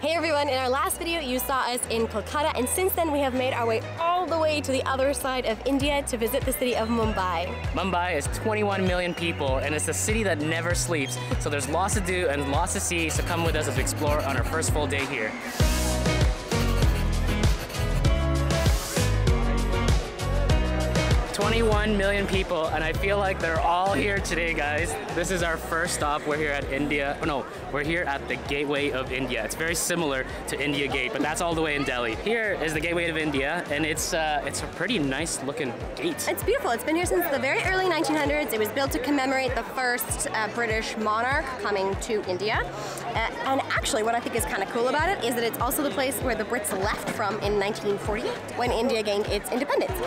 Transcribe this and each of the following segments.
Hey everyone, in our last video you saw us in Kolkata, and since then we have made our way all the way to the other side of India to visit the city of Mumbai. Mumbai is 21 million people and it's a city that never sleeps, so there's lots to do and lots to see, so come with us as we explore on our first full day here. 21 million people, and I feel like they're all here today, guys. This is our first stop. We're here at we're here at the Gateway of India. It's very similar to India Gate, but that's all the way in Delhi. Here is the Gateway of India, and it's a pretty nice looking gate. It's beautiful. It's been here since the very early 1900s. It was built to commemorate the first British monarch coming to India. And actually, what I think is kind of cool about it is that it's also the place where the Brits left from in 1948, when India gained its independence.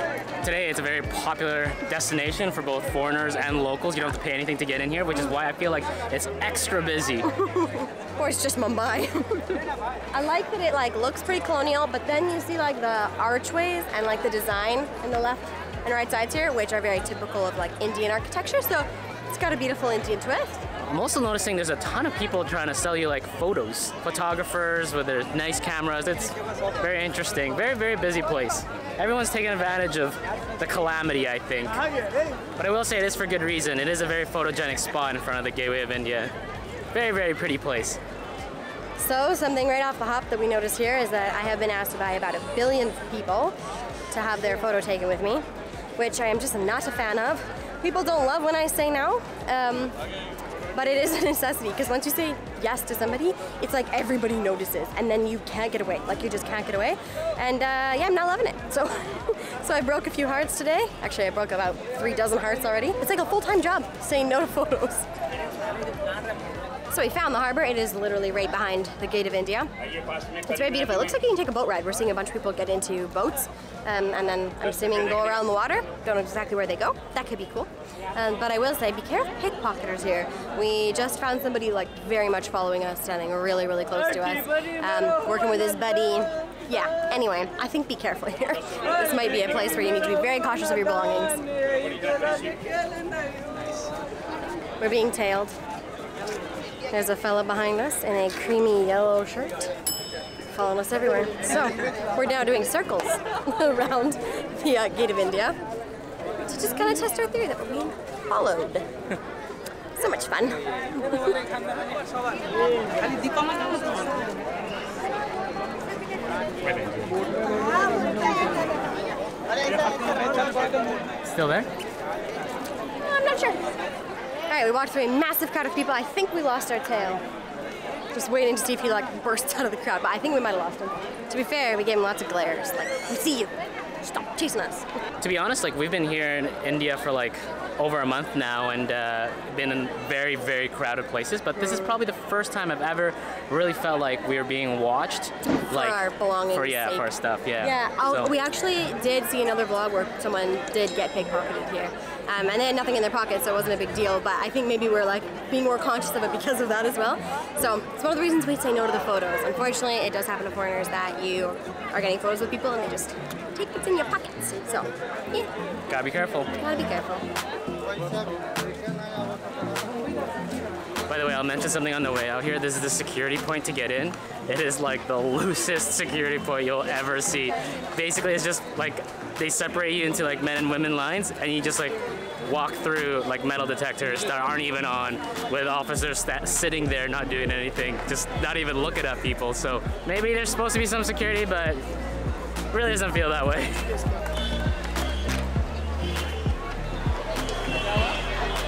Today, it's a very popular destination for both foreigners and locals. You don't have to pay anything to get in here, which is why I feel like it's extra busy. Or it's just Mumbai. I like that it looks pretty colonial, but then you see the archways and the design in the left and right sides here, which are very typical of Indian architecture. So it's got a beautiful Indian twist. I'm also noticing there's a ton of people trying to sell you photos. Photographers with their nice cameras. It's very interesting. Very, very busy place. Everyone's taking advantage of the calamity, I think. But I will say this for good reason. It is a very photogenic spot in front of the Gateway of India. Very, very pretty place. So something right off the hop that we noticed here is that I have been asked by about 1 billion people to have their photo taken with me, which I am just not a fan of. People don't love when I say no. But it is a necessity, because once you say yes to somebody, it's like everybody notices, and then you can't get away. You just can't get away. And yeah, I'm not loving it. So I broke a few hearts today. Actually, I broke about 3 dozen hearts already. It's like a full-time job, saying no to photos. So we found the harbor. It is literally right behind the Gate of India. It's very beautiful. It looks like you can take a boat ride. We're seeing a bunch of people get into boats, and then I'm assuming go around the water. Don't know exactly where they go. That could be cool. But I will say, be careful of pickpocketers here. We just found somebody very much following us, standing really, really close to us, working with his buddy. Yeah, anyway, I think be careful here. This might be a place where you need to be very cautious of your belongings. We're being tailed. There's a fella behind us in a creamy yellow shirt, following us everywhere. So, we're now doing circles around the Gate of India to just kind of test our theory that we're being followed. So much fun. Still there? I'm not sure. Alright, we walked through a massive crowd of people. I think we lost our tail. Just waiting to see if he bursts out of the crowd, but I think we might have lost him. To be fair, we gave him lots of glares. We see you. Stop chasing us. To be honest, we've been here in India for over a month now, and been in very, very crowded places, but this is probably the first time I've ever really felt like we were being watched. For our belongings. For our stuff, yeah. Yeah, we actually did see another vlog where someone did get pickpocketed here. And they had nothing in their pockets, so it wasn't a big deal, but I think maybe we're being more conscious of it because of that as well. So it's one of the reasons we say no to the photos. Unfortunately, it does happen to foreigners that you are getting photos with people and they just take what's in your pockets. So, yeah. Gotta be careful. Gotta be careful. By the way, I'll mention something on the way out here. This is the security point to get in. It is the loosest security point you'll ever see. Basically, it's just they separate you into men and women lines, and you just walk through metal detectors that aren't even on, with officers sitting there not doing anything, just not even looking at people. So maybe there's supposed to be some security, but it really doesn't feel that way.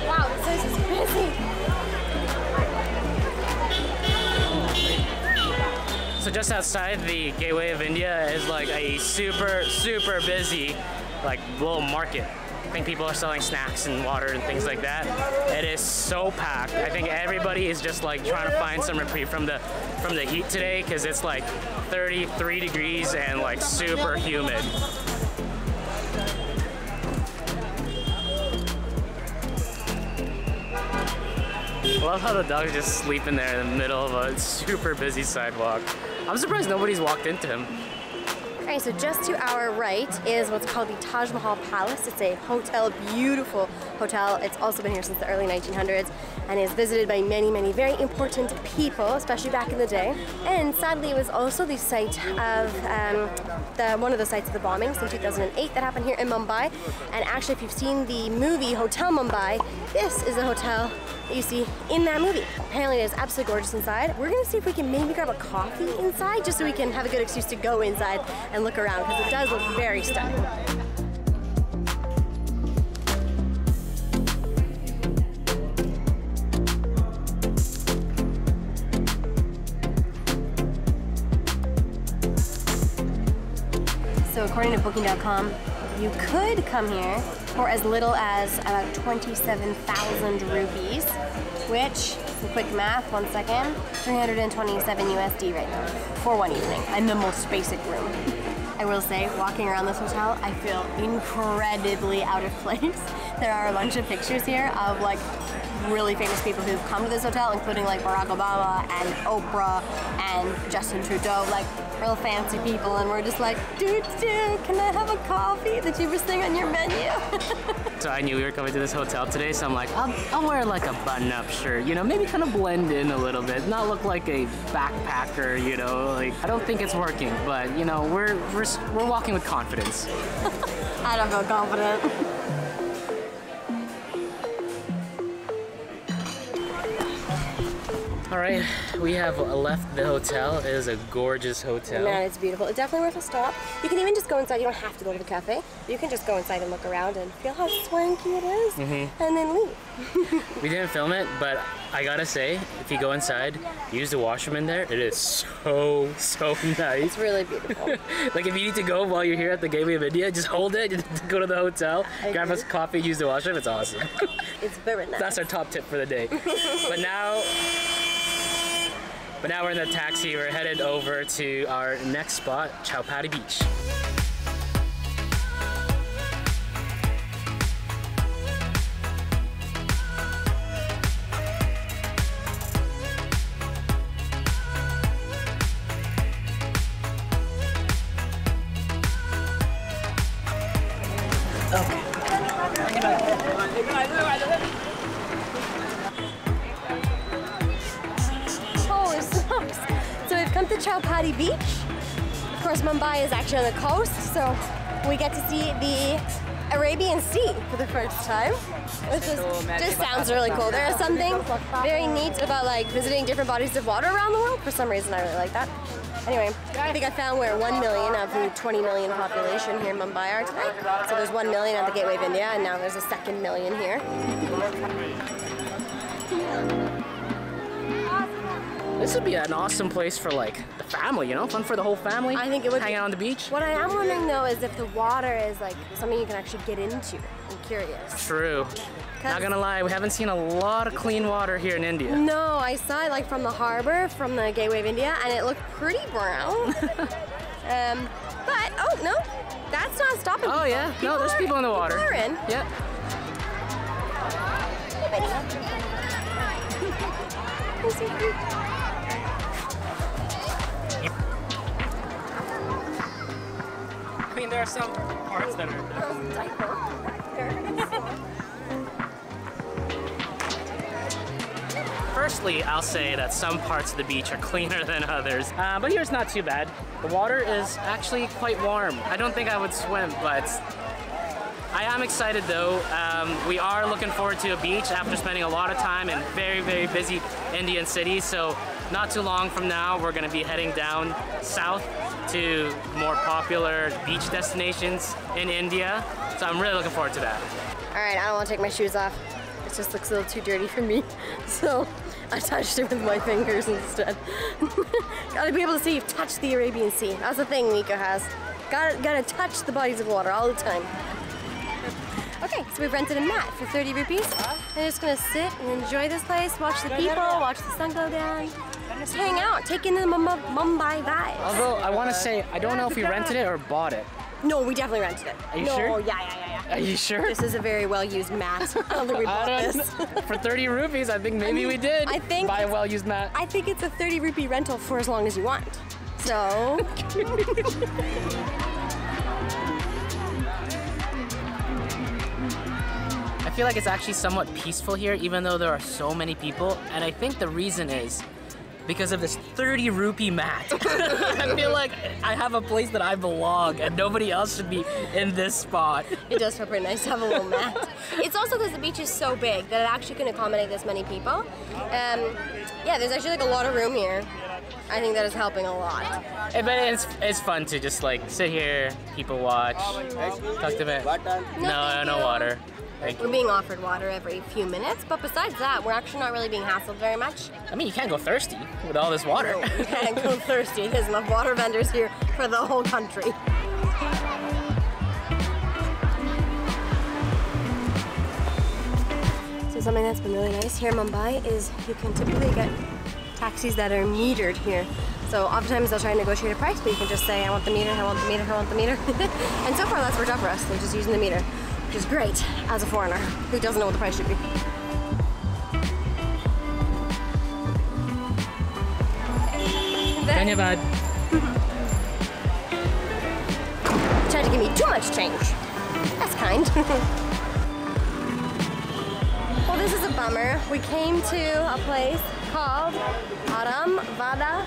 Wow, this place is busy. So just outside the Gateway of India is a super, super busy little market. I think people are selling snacks and water and things like that. It is so packed. I think everybody is just trying to find some reprieve from the heat today, because it's 33 degrees and super humid. I love how the dog's just sleeping there in the middle of a super busy sidewalk. I'm surprised nobody's walked into him. Alright, so just to our right is what's called the Taj Mahal Palace. It's a hotel, beautiful hotel. It's also been here since the early 1900s and is visited by many, many very important people, especially back in the day. And sadly, it was also the site of one of the sites of the bombings in 2008 that happened here in Mumbai. And actually, if you've seen the movie Hotel Mumbai, this is the hotel that you see in that movie. Apparently, it is absolutely gorgeous inside. We're gonna see if we can maybe grab a coffee inside, just so we can have a good excuse to go inside and look around, because it does look very stunning. So according to booking.com, you could come here for as little as about 27,000 rupees, which, some quick math, 1 second, 327 USD right now for one evening, and the most basic room. I will say, walking around this hotel, I feel incredibly out of place. There are a bunch of pictures here of like really famous people who've come to this hotel, including like Barack Obama and Oprah and Justin Trudeau, like real fancy people, and we're just like, dude, can I have a coffee? The cheapest thing on your menu. So I knew we were coming to this hotel today, so I'm like, I'll wear like a button-up shirt, you know, maybe kind of blend in a little bit, not look like a backpacker, you know, like, I don't think it's working, but you know, we're walking with confidence. I don't feel confident. All right, we have left the hotel. It is a gorgeous hotel. Man, it's beautiful. It's definitely worth a stop. You can even just go inside. You don't have to go to the cafe. You can just go inside and look around and feel how swanky it is, and then leave. We didn't film it, but I gotta say, if you go inside, use the washroom in there. It is so nice. It's really beautiful. Like if you need to go while you're here at the Gateway of India, just hold it, go to the hotel, grab us a coffee, use the washroom. It's awesome. It's very nice. That's our top tip for the day. But now we're in the taxi. We're headed over to our next spot, Chowpatty Beach. So we've come to Chowpatty Beach. Of course, Mumbai is actually on the coast, so we get to see the Arabian Sea for the first time, which just sounds really cool. There is something very neat about like visiting different bodies of water around the world. For some reason, I really like that. Anyway, I think I found where 1 million of the 20 million population here in Mumbai are today. So there's 1 million at the Gateway of India, and now there's a second million here. This would be an awesome place for like the family, you know, fun for the whole family. I think it would. Hanging out on the beach. What I am wondering though is if the water is like something you can actually get into. I'm curious. True. Not gonna lie, we haven't seen a lot of clean water here in India. No, I saw it like from the harbor, from the Gateway of India, and it looked pretty brown. But oh no, that's not stopping people. Oh yeah, no, there's people in the water. People are in. Yep. I mean, there are some parts that are... Firstly, I'll say that some parts of the beach are cleaner than others, but here's not too bad. The water is actually quite warm. I don't think I would swim, but I am excited though. We are looking forward to a beach after spending a lot of time in very, very busy Indian cities. So not too long from now, we're gonna be heading down south to more popular beach destinations in India. So I'm really looking forward to that. All right, I don't want to take my shoes off. It just looks a little too dirty for me. So I touched it with my fingers instead. Gotta be able to see you've touched the Arabian Sea. That's the thing Nico has. Gotta touch the bodies of water all the time. Okay, so we've rented a mat for 30 rupees. I'm just gonna sit and enjoy this place, watch the people, watch the sun go down, just hang out, take in the Mumbai vibes. Although I want to say, I don't know if we rented it or bought it. No, we definitely rented it. Are you sure? Yeah. Are you sure? This is a very well-used mat. I don't think we bought this. For 30 rupees, I think maybe we did I think buy a well-used mat. I think it's a 30 rupee rental for as long as you want. So. I feel like it's actually somewhat peaceful here, even though there are so many people. And I think the reason is because of this 30 rupee mat. I feel like I have a place that I belong and nobody else should be in this spot. It does feel pretty nice to have a little mat. It's also because the beach is so big that it actually can accommodate this many people. Yeah, there's actually like a lot of room here. I think that is helping a lot. But it's fun to just like sit here, people watch, talk to them. No water. Thank you. We're being offered water every few minutes, but besides that, we're actually not really being hassled very much. I mean, you can't go thirsty with all this water. No, you can't go thirsty. There's enough water vendors here for the whole country. So something that's been really nice here in Mumbai is you can typically get taxis that are metered here. So oftentimes they'll try to negotiate a price, but you can just say, I want the meter, I want the meter, I want the meter. And so far that's worked out for us. They're just using the meter, which is great as a foreigner who doesn't know what the price should be. Dhanyavad. Tried to give me too much change. That's kind. Well, this is a bummer. We came to a place called Vada.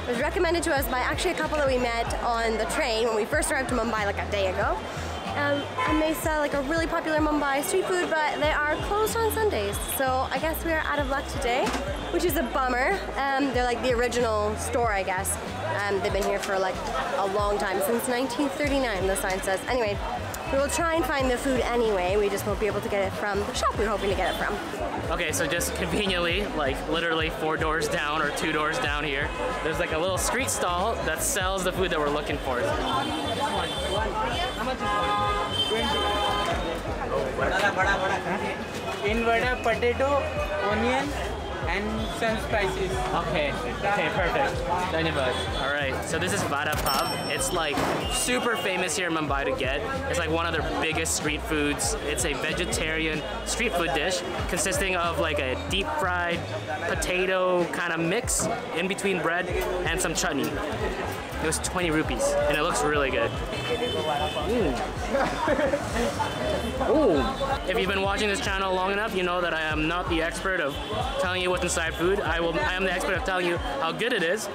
It was recommended to us by actually a couple that we met on the train when we first arrived to Mumbai like a day ago. And they sell like a really popular Mumbai street food, but they are closed on Sundays. So I guess we are out of luck today, which is a bummer. They're like the original store, I guess. They've been here for like a long time, since 1939, the sign says. Anyway, we will try and find the food anyway. We just won't be able to get it from the shop we were hoping to get it from. Okay, so just conveniently, like literally 4 doors down or 2 doors down here, there's like a little street stall that sells the food that we're looking for. In vada, potato, onion, and some spices. Okay, perfect. All right, so this is vada pav. It's like super famous here in Mumbai to get. It's like one of their biggest street foods. It's a vegetarian street food dish consisting of like a deep fried potato kind of mix in between bread and some chutney. It was 20 rupees, and it looks really good. Ooh. If you've been watching this channel long enough, you know that I am not the expert of telling you what's inside food. I am the expert of telling you how good it is.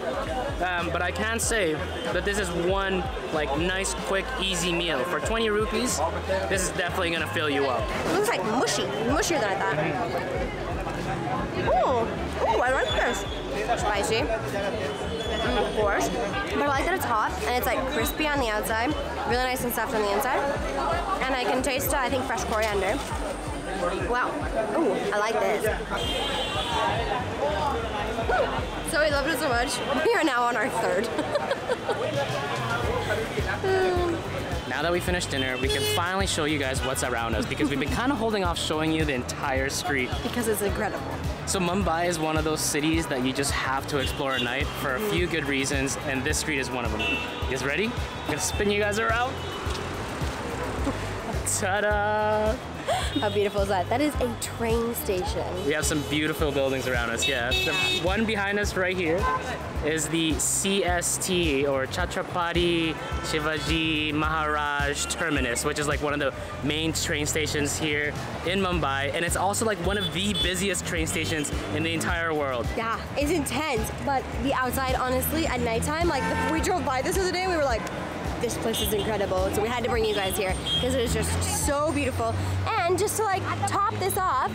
But I can say that this is one like nice, quick, easy meal. For 20 rupees, this is definitely gonna fill you up. It looks like mushier than I thought. Ooh, I like this. Spicy. Of course, but I like that it's hot and it's like crispy on the outside, really nice and soft on the inside, and I can taste, I think, fresh coriander. Wow. Ooh, I like this. So we loved it so much. We are now on our third. Now that we finished dinner, we can finally show you guys what's around us because we've been kind of holding off showing you the entire street. Because it's incredible. So Mumbai is one of those cities that you just have to explore at night for a few good reasons, and this street is one of them. You guys ready? I'm gonna spin you guys around. Ta-da! How beautiful is that? That is a train station. We have some beautiful buildings around us, yeah. The one behind us right here is the CST, or Chhatrapati Shivaji Maharaj Terminus, which is like one of the main train stations here in Mumbai, and it's also like one of the busiest train stations in the entire world. Yeah, it's intense, but the outside, honestly, at nighttime, like we drove by this the other day, we were like, this place is incredible. So we had to bring you guys here because it is just so beautiful. And just to like top this off,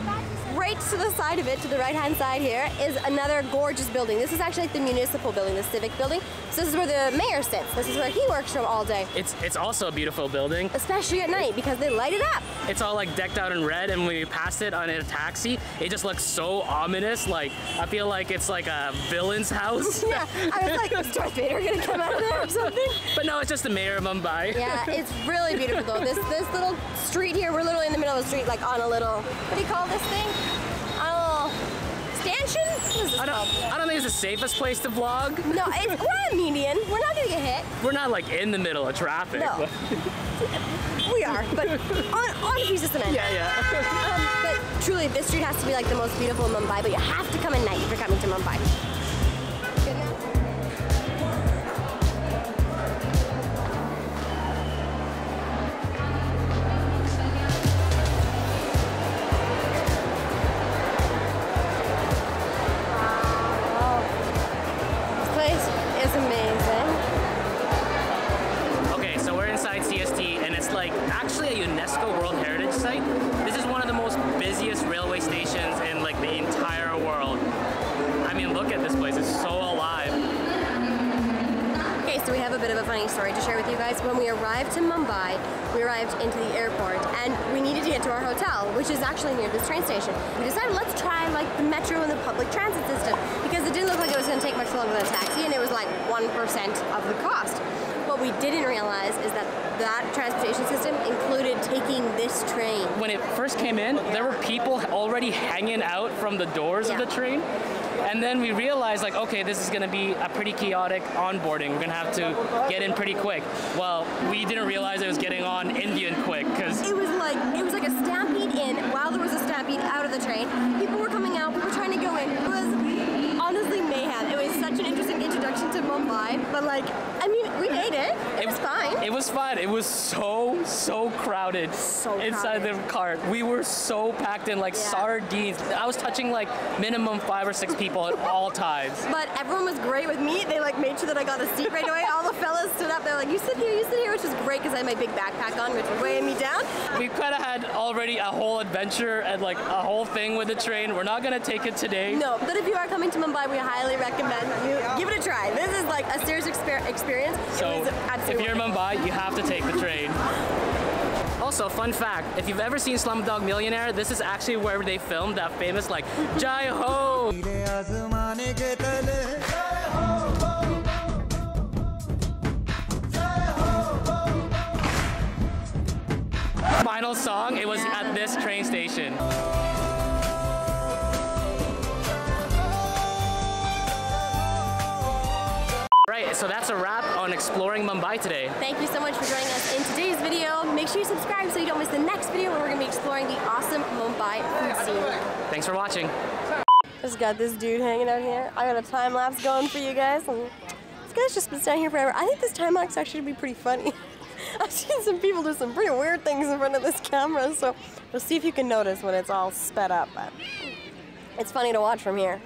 right to the side of it, to the right-hand side here, is another gorgeous building. This is actually like the municipal building, the civic building. So this is where the mayor sits. This is where he works from all day. It's also a beautiful building. Especially at night because they light it up. It's all like decked out in red, and when we passed it on a taxi, it just looks so ominous. Like, I feel like it's like a villain's house. Yeah, I was like, is Darth Vader gonna come out of there or something? But no, it's just the mayor of Mumbai. Yeah, it's really beautiful though. This little street here, we're literally in the middle of the street, like on a little, what do you call this thing? On a little stanchion? What is this called? I don't think it's the safest place to vlog. No, we're on a median. We're not gonna get hit. We're not like in the middle of traffic. No. We are, but on a piece of cement. Yeah. But truly, this street has to be like the most beautiful in Mumbai, but you have to come at night if you're coming to Mumbai. Good night. is amazing. Okay, so we're inside CST, and it's like actually a UNESCO World Heritage Site. This is one of the most busiest railway stations in like the entire world. I mean, look at this place, it's so alive. Okay, so we have a bit of a funny story to share with you guys. When we arrived to Mumbai, we arrived into the airport and we needed to get to our hotel, which is actually near this train station. We decided let's try like the metro and the public transit system because it didn't look like it was going to take much longer than a taxi, and it was like 1% of the cost. What we didn't realize is that that transportation system included taking this train. When it first came in, there were people already hanging out from the doors of the train. And then we realized, like, okay, this is going to be a pretty chaotic onboarding. We're going to have to get in pretty quick. Well, we didn't realize it was getting on Indian quick because it was like a stampede in while there was a stampede out of the train. People were coming out. We were trying to go in. It was honestly mayhem. It was such an interesting introduction to Mumbai. But like, I mean, we made it. It was fine. It was fun. It was so crowded inside the cart. We were so packed in like sardines. I was touching like minimum 5 or 6 people at all times. But everyone was great with me. They like made sure that I got a seat right away. All the fellas stood up. They're like, you sit here, which was great because I had my big backpack on, which was weighing me down. We kind of had already a whole adventure and like a whole thing with the train. We're not gonna take it today. No, but if you are coming to Mumbai, we highly recommend you give it a try. This is like a serious experience. So if you're in Mumbai, you have to take the train. Also, fun fact, if you've ever seen Slumdog Millionaire, this is actually where they filmed that famous like Jai Ho! Final song, it was at this train station. Right, so that's a wrap on exploring Mumbai today. Thank you so much for joining us in today's video. Make sure you subscribe so you don't miss the next video where we're going to be exploring the awesome Mumbai food scene. Thanks for watching. Just got this dude hanging out here. I got a time lapse going for you guys. And this guy's just been standing here forever. I think this time lapse actually would be pretty funny. I've seen some people do some pretty weird things in front of this camera, so we'll see if you can notice when it's all sped up. But it's funny to watch from here.